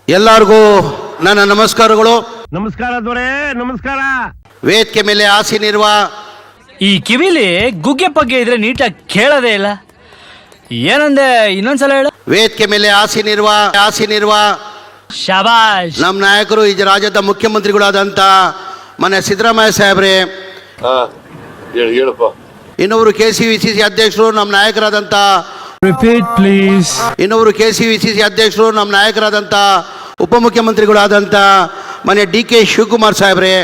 ಎಲ್ಲರಿಗೂ ನನ್ನ ನಮಸ್ಕಾರಗಳು. ನಮಸ್ಕಾರ ದೊರೆ, ನಮಸ್ಕಾರ. ವೇದಿಕೆ ಮೇಲೆ ಆಸೀನಿರುವ ಈ ಕಿವಿಲಿ ಗುಗ್ಗೆ ಪಗ್ಗೆ ಇದ್ರೆ ನೀಟಾಗಿ ಕೇಳೋದೇ ಇಲ್ಲ. ಏನಂದೆ ಇನ್ನೊಂದ್ಸಲ ಹೇಳು. ವೇದಿಕೆ ಮೇಲೆ ಆಸೀನಿರುವ ಶಬಾಷ್. ನಮ್ಮ ನಾಯಕರು ಈ ರಾಜ್ಯದ ಮುಖ್ಯಮಂತ್ರಿಗಳಾದಂಥ ಮನೆ ಸಿದ್ದರಾಮಯ್ಯ ಸಾಹೇಬ್ರೆ, ಹೇಳಪ್ಪ. ಇನ್ನೊಬ್ರು KCVCC ಅಧ್ಯಕ್ಷರು ನಮ್ಮ ನಾಯಕರಾದಂಥ ರಿಪೀಟ್ ಪ್ಲೀಸ್. ಇನ್ನೊಬ್ರು KCVCC ಅಧ್ಯಕ್ಷರು ನಮ್ಮ ನಾಯಕರಾದಂಥ ಉಪಮುಖ್ಯಮಂತ್ರಿಗಳಾದಂಥ ಮನೆ DK ಶಿವಕುಮಾರ್ ಸಾಹೇಬ್ರೆ,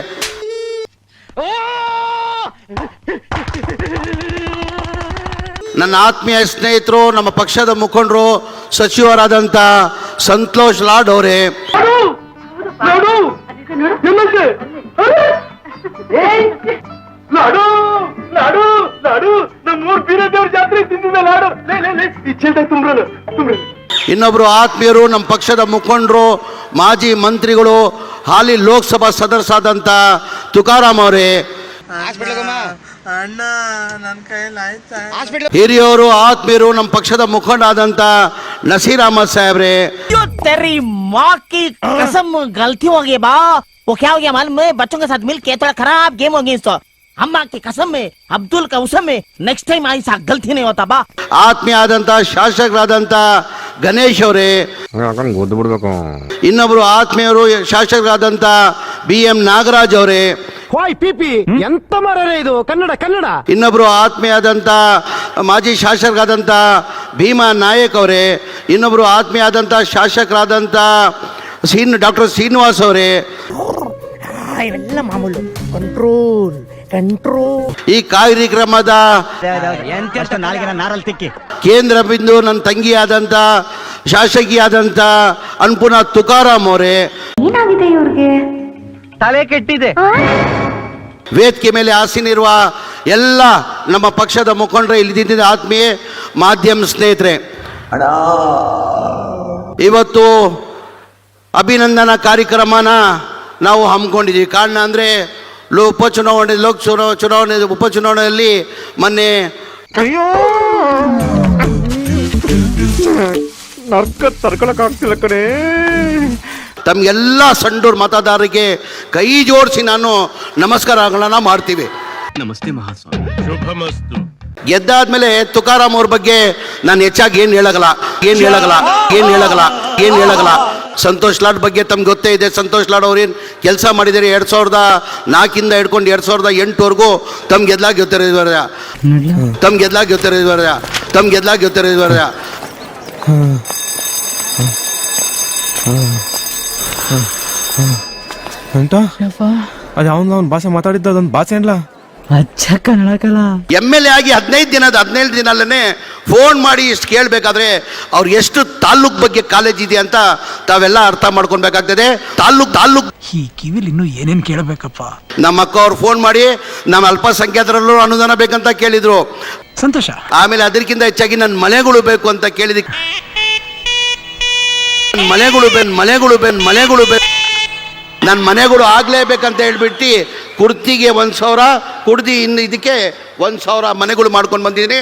ನನ್ನ ಆತ್ಮೀಯ ಸ್ನೇಹಿತರು, ನಮ್ಮ ಪಕ್ಷದ ಮುಖಂಡರು, ಸಚಿವರಾದಂಥ ಸಂತೋಷ್ ಲಾಡ್ ಅವರೇ, ಇನ್ನೊಬ್ರು ಆತ್ಮೀಯರು, ನಮ್ಮ ಪಕ್ಷದ ಮುಖಂಡರು, ಮಾಜಿ ಮಂತ್ರಿಗಳು, ಹಾಲಿ ಲೋಕಸಭಾ ಸದಸ್ಯರಾದಂಥ ತುಕಾರಾಮ್ ಅವರೇ, ಹಿರಿಯವರು ಆತ್ಮೀಯರು, ನಮ್ಮ ಪಕ್ಷದ ಮುಖಂಡ ಆದಂಥ ನಸೀರ್ ಅಹಮದ್ ಸಾಹೇಬ್ರೆ, तेरी माँ की कसम गलती हो गई बा. वो क्या हो गया मालूम है? बच्चों के साथ मिलके थोड़ा खराब गेम हो गई. तो अम्मा की कसम में, अब्दुल का उसम में, नेक्स्ट टाइम ऐसा गलती नहीं होता बा. ಆತ್ಮೀಯ ಆದಂಥ ಶಾಸಕರಾದಂಥ ಗಣೇಶ್ ಅವರೇ, ಗೊತ್ತು ಬಿಡ್ಬೇಕು. ಇನ್ನೊಬ್ರು ಆತ್ಮೀಯರು ಶಾಸಕರಾದಂಥ BM ನಾಗರಾಜ್ ಅವರೇ, ಹೋಯ್ ಪಿಪಿ ಎಂತ ಮರರೆ ಇದು ಕನ್ನಡ ಕನ್ನಡ. ಇನ್ನೊಬ್ರು ಆತ್ಮೀಯಾದಂಥ ಮಾಜಿ ಶಾಸಕರಾದಂಥ ಭೀಮಾ ನಾಯಕ್ ಅವರೇ, ಇನ್ನೊಬ್ರು ಆತ್ಮೀಯಾದಂಥ ಶಾಸಕರಾದಂಥ ಡಾಕ್ಟರ್ ಶ್ರೀನಿವಾಸ್ ಅವರೇ, ಇವೆಲ್ಲ ಮಾಮೂಲು. Control control. ಈ ಕಾರ್ಯಕ್ರಮದ ಕೇಂದ್ರ ಬಿಂದು ನನ್ನ ತಂಗಿಯಾದಂಥ ಶಾಸಕಿಯಾದಂಥ ಅನ್ಪುನಾ ತುಕಾರಾಮ್ ಅವರೇ, ಏನಾಗಿದೆ ಇವ್ರಿಗೆ? ತಲೆ ಕೆಟ್ಟಿದೆ. ವೇದಿಕೆ ಮೇಲೆ ಆಸೀನಿರುವ ಎಲ್ಲ ನಮ್ಮ ಪಕ್ಷದ ಮುಖಂಡರು, ಇಲ್ಲಿ ಆತ್ಮೀಯ ಮಾಧ್ಯಮ ಸ್ನೇಹಿತರೆ, ಇವತ್ತು ಅಭಿನಂದನಾ ಕಾರ್ಯಕ್ರಮನ ನಾವು ಹಮ್ಮಿಕೊಂಡಿದ್ದೀವಿ. ಕಾರಣ ಅಂದರೆ ಉಪಚುನಾವಣೆಯಲ್ಲಿ ಮೊನ್ನೆ ತರ್ಕೊಳಕ್ಕಾಗ್ತಿಲ್ಲ ಕಡೆ. ತಮಗೆಲ್ಲ ಸಂಡೂರು ಮತದಾರರಿಗೆ ಕೈ ಜೋಡಿಸಿ ನಾನು ನಮಸ್ಕಾರಗಳನ್ನ ಮಾಡ್ತೀವಿ. ನಮಸ್ತೆ ಮಹಾಸ್ವಾಮಿ. ಶುಭಮಸ್ತು. ಗೆದ್ದಾದ್ಮೇಲೆ ತುಕಾರಾಮ್ ಅವ್ರ ಬಗ್ಗೆ ನಾನು ಹೆಚ್ಚಾಗಿ ಏನು ಹೇಳಗಲ್ಲ. ಸಂತೋಷ್ ಲಾಡ್ ಬಗ್ಗೆ ತಮ್ಗೆ ಗೊತ್ತೇ ಇದೆ. ಸಂತೋಷ್ ಲಾಡ್ ಅವ್ರೇನು ಕೆಲಸ ಮಾಡಿದ್ದಾರೆ 2004 ಹಿಡ್ಕೊಂಡು 2008ವರೆಗೂ ತಮ್ಗೆದ್ಲಾಗಿ ಗೊತ್ತಿರೋದ್ವರ ಅಂತ ಅದು ಅವನು ಭಾಷೆ ಮಾತಾಡಿದ್ದ ಅದೊಂದು ಭಾಷೆ ಏನ್ಲ ಅಚ್ಚ ಕನ್ನಡ ಕಲ. MLA ಆಗಿ 15 ದಿನಲ್ಲೇ ಫೋನ್ ಮಾಡಿ ಇಷ್ಟು ಕೇಳಬೇಕಾದ್ರೆ ಅವ್ರು ಎಷ್ಟು ತಾಲ್ಲೂಕ್ ಬಗ್ಗೆ ಕಾಲೇಜ್ ಇದೆ ಅಂತ ತಾವೆಲ್ಲ ಅರ್ಥ ಮಾಡ್ಕೊಳ್ಬೇಕಾಗ್ತದೆ. ತಾಲ್ಲೂಕ್ ಈ ಕಿವಿಲಿ ಇನ್ನೂ ಏನೇನು ಕೇಳಬೇಕಪ್ಪ. ನಮ್ಮ ಅಕ್ಕ ಅವ್ರು ಫೋನ್ ಮಾಡಿ ನಮ್ಮ ಅಲ್ಪಸಂಖ್ಯಾತರಲ್ಲೂ ಅನುದಾನ ಬೇಕಂತ ಕೇಳಿದ್ರು. ಸಂತೋಷ. ಆಮೇಲೆ ಅದಕ್ಕಿಂತ ಹೆಚ್ಚಾಗಿ ನನ್ನ ಮನೆಗಳು ಬೇಕು ಅಂತ ಕೇಳಿದಕ್ಕೆ ನನ್ನ ಮನೆಗಳು ಆಗ್ಲೇಬೇಕಂತ ಹೇಳ್ಬಿಟ್ಟು ಕುರ್ತಿಗೆ 1,000, ಕುಡ್ದಿ ಇನ್ನು ಇದಕ್ಕೆ 1,000 ಮನೆಗಳು ಮಾಡ್ಕೊಂಡು ಬಂದಿದ್ದೀನಿ.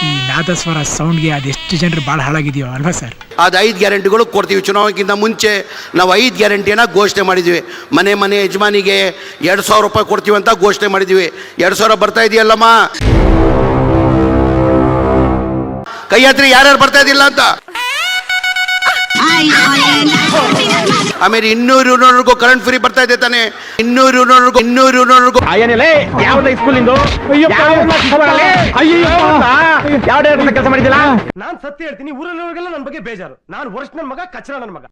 ಈ ನಾದಸ್ವರ ಸೌಂಡ್ಗೆ ಅದೆಷ್ಟು ಜನರು ಭಾಳ ಹಾಳಾಗಿದೆಯೋ ಅಲ್ವಾ ಸರ್? ಅದು 5 ಗ್ಯಾರಂಟಿಗಳು ಕೊಡ್ತೀವಿ. ಚುನಾವಣೆಗಿಂತ ಮುಂಚೆ ನಾವು 5 ಗ್ಯಾರಂಟಿಯನ್ನು ಘೋಷಣೆ ಮಾಡಿದ್ವಿ. ಮನೆ ಯಜಮಾನಿಗೆ 2,000 ರೂಪಾಯಿ ಕೊಡ್ತೀವಿ ಅಂತ ಘೋಷಣೆ ಮಾಡಿದ್ವಿ. 2,000 ಬರ್ತಾ ಇದೆಯಲ್ಲಮ್ಮ, ಕೈ ಹತ್ರಿ ಯಾರ್ಯಾರು ಬರ್ತಾ ಇದಿಲ್ಲ ಅಂತ. ಆಮೇಲೆ 200 ಯೂನಿಟ್ವರೆಗೂ ಕರೆಂಟ್ ಫ್ರೀ ಬರ್ತಾ ಇದೆ ತಾನೆ. 200 ಯೂನಿಟ್ವರೆಗೂ ನಾನ್ ಸತ್ಯ ಹೇಳ್ತೀನಿ, ಊರಲ್ಲಿಗೆಲ್ಲ ನನ್ನ ಬಗ್ಗೆ ಬೇಜಾರು. ನಾನು ವರ್ಷ ನನ್ನ ಮಗ ಕಚ್ಚರ ನನ್ನ ಮಗ.